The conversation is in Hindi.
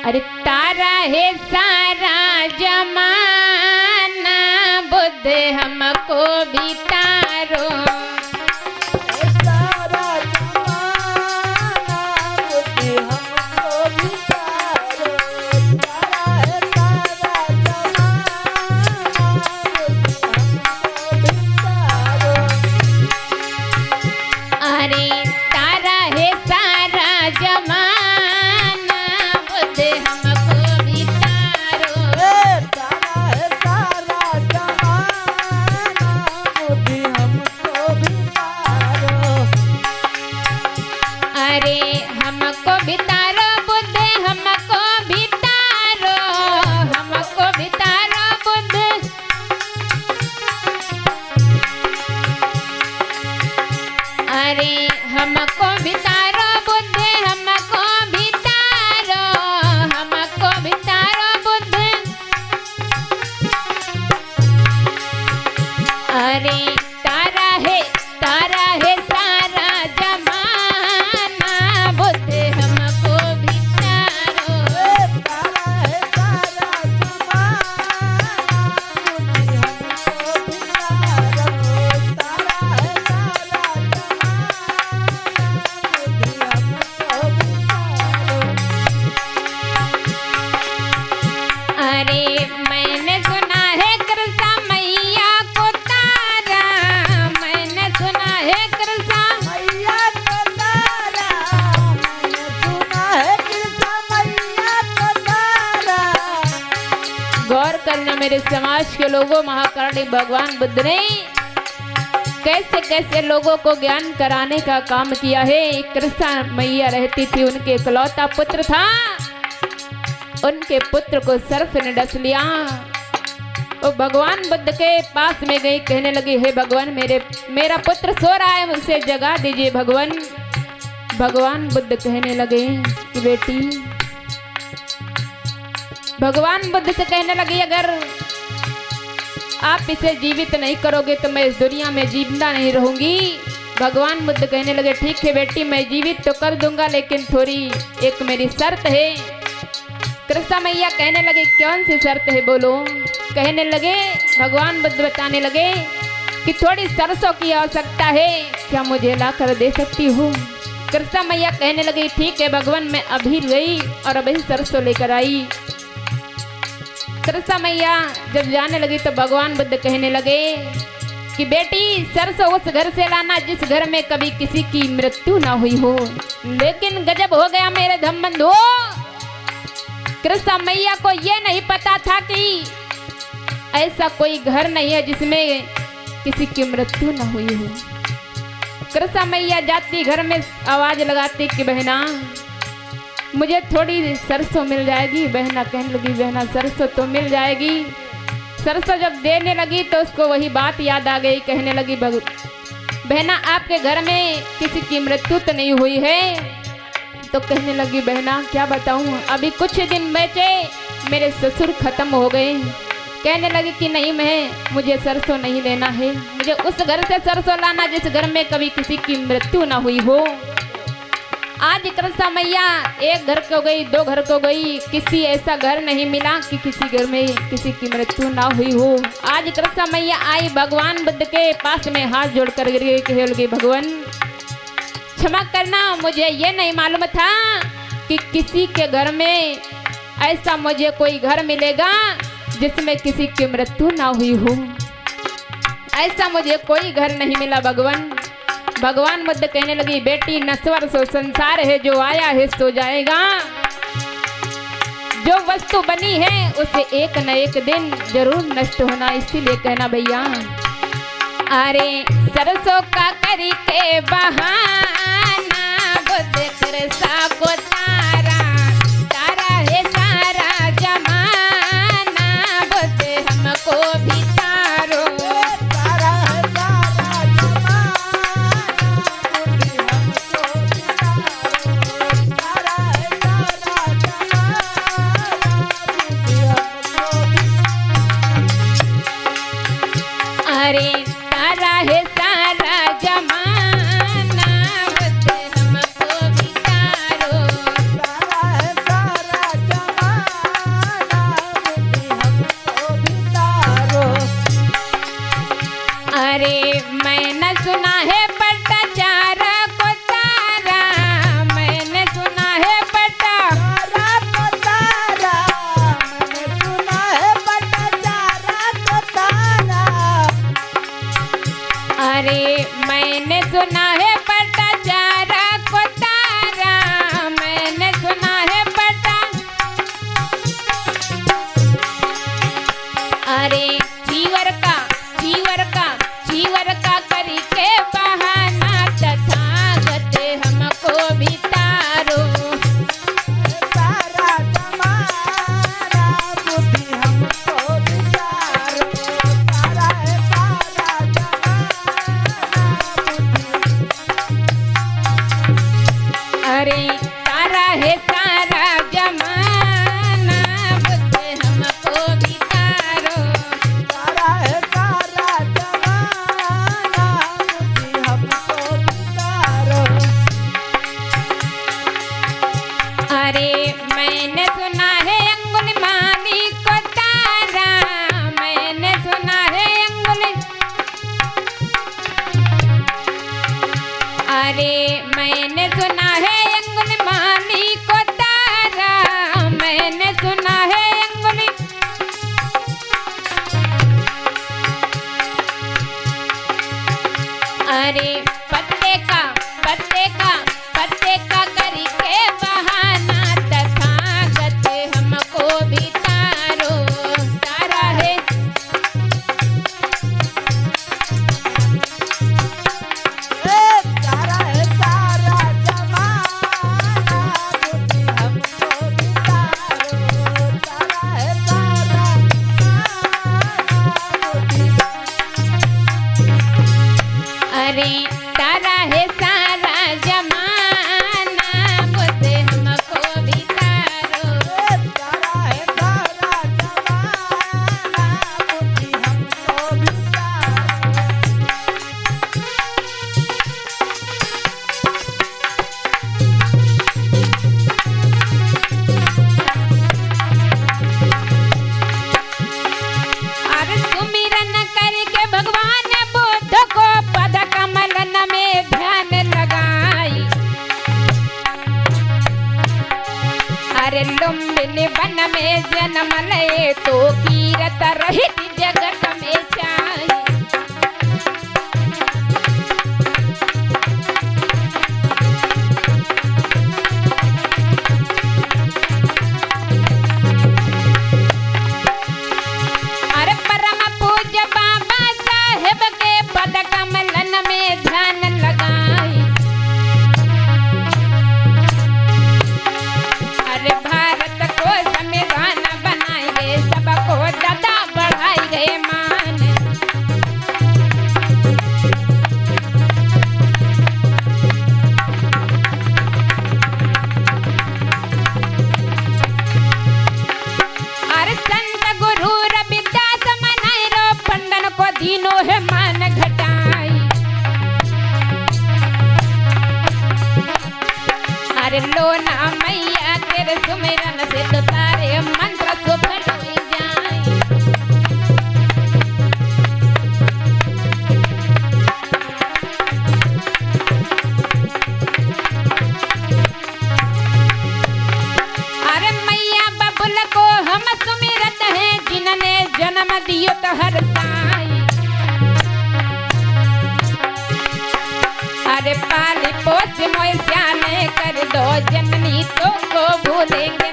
अरे तारा है सारा जमाना, बुद्ध हमको भी तारो। हमको बितारो बुद्ध, हमको बितारो, हमको बितारो बुद्ध। अरे तारा है सारा जमाना, बुद्ध हमको बितारो। तारा है सारा जमाना, बुद्ध हमको बितारो। तारा है सारा अरे मैंने सुना है कृष्णा मैया को तारा, मैंने सुना है कृष्णा मैया को तारा, मैंने सुना है कृष्णा मैया को तारा। गौर करना मेरे समाज के लोगों, महाकारुणी भगवान बुद्ध ने कैसे कैसे लोगों को ज्ञान कराने का काम किया है। कृष्णा मैया रहती थी, उनके इकलौता पुत्र था, उनके पुत्र को सर्प ने डस लिया। वो भगवान बुद्ध के पास में गई, कहने लगी हे भगवान मेरा पुत्र सो रहा है, मुझसे जगा दीजिए भगवान। भगवान बुद्ध कहने लगे कि बेटी, भगवान बुद्ध से कहने लगी अगर आप इसे जीवित नहीं करोगे तो मैं इस दुनिया में जिंदा नहीं रहूंगी। भगवान बुद्ध कहने लगे ठीक है बेटी, मैं जीवित तो कर दूंगा, लेकिन थोड़ी एक मेरी शर्त है। कृष्णा मैया कहने लगे कौन सी शर्त है बोलो। कहने लगे भगवान बुद्ध बताने लगे कि थोड़ी सरसों की आवश्यकता है, क्या मुझे ला कर दे सकती हो। कृष्णा मैया कहने लगी ठीक है भगवान, मैं अभी गई और अभी सरसों लेकर आई। कृष्णा मैया जब जाने लगी तो भगवान बुद्ध कहने लगे कि बेटी सरसों उस घर से लाना जिस घर में कभी किसी की मृत्यु ना हुई हो। लेकिन गजब हो गया मेरे धम बंधु, कृष्णा मैया को ये नहीं पता था कि ऐसा कोई घर नहीं है जिसमें किसी की मृत्यु न हुई हो। कृष्णा मैया जाती घर में आवाज लगाती कि बहना मुझे थोड़ी सरसों मिल जाएगी। बहना कहने लगी बहना सरसों तो मिल जाएगी। सरसों जब देने लगी तो उसको वही बात याद आ गई। कहने लगी बहना आपके घर में किसी की मृत्यु तो नहीं हुई है। तो कहने लगी बहना क्या बताऊं, अभी कुछ दिन बचे मेरे ससुर खत्म हो गए। कहने लगी कि नहीं मुझे सरसों नहीं लेना है, मुझे उस घर से सरसों लाना जिस घर में कभी किसी की मृत्यु ना हुई हो। आज कृष्णा मैया एक घर को गई, दो घर को गई, किसी ऐसा घर नहीं मिला कि किसी घर में किसी की मृत्यु ना हुई हो। आज कृष्णा मैया आई भगवान बुद्ध के पास में हाथ जोड़कर गिर गई भगवान क्षमा करना, मुझे ये नहीं मालूम था कि किसी के घर में ऐसा मुझे कोई घर मिलेगा जिसमें किसी की मृत्यु ना हुई हो। ऐसा मुझे कोई घर नहीं मिला भगवान। भगवान बुद्ध कहने लगी बेटी नश्वर सो संसार है, जो आया है सो जाएगा। जो वस्तु बनी है उसे एक न एक दिन जरूर नष्ट होना, इसीलिए कहना भैया अरे सरसों का करी के बहाना बुद्ध कृष्णा को तारा, तारा है सारा जमाना बुद्ध हमको भी तारो। तारा है सारा जमाना बुद्ध हमको भी तारो। तारा है सारा जमाना बुद्ध हमको भी। अरे तारा है सारा जमाना बुद्ध हमको भी तारो। सुना है पटाचारा को तारा, मैंने सुना है पटा। अरे चीवर का करी के बहाना तथागत हमको भी तारो। सारा जमाना बुद्धि हमको बिचारो, सारा है सारा जमाना बुद्धि। अरे तारा है सारा जमाना बुद्धि हमको भी तारो। सारा है सारा जमाना बुद्धि हमको बिचारो। अरे मैंने सुना है अंगुल माली को तारा, मैंने सुना है अंगुल। अरे मैंने सुना है अंगुल माली को तारा, मैंने सुना है अंगुल। अरे पत्ते का करी के बहाना तथागत हमको भी तारो। तारा है सारा है सारा जमाना बुद्धि हमको बिचारो, सारा है सारा जमाना बुद्धि। अरे तारा है सारा जमाना बुद्धि हमको भी तारो। सारा है सारा जमाना बुद्धि हमको बिचारो। अरे सुमिरन करके भगवान बुद्ध को पद कमलन में ध्यान लगाई। अरे लुम्बिनी वन में जन्म ले तो कीरत रहित जगत में जाई। अरे परम पूज्य बाबा साहेब के पद कमलन में ध्यान लगाई। अरे भारत को संविधान बनाए गए, सबको दादा बढ़ाए गए मान। अरे संत गुरु रविदास मनाए रो पंडन को दीनो है मान घटाई। अरे लोना मैया तेरे सुमिरन से तो तारे मंत्र सुफल हुई जाए। अरे मैया बबुल को हम सुमिरत हैं, जिन्होंने जन्म दियो तो हर साई। अरे पाली पोस मोय स्याने कर दो जननी तो को भूलेंगे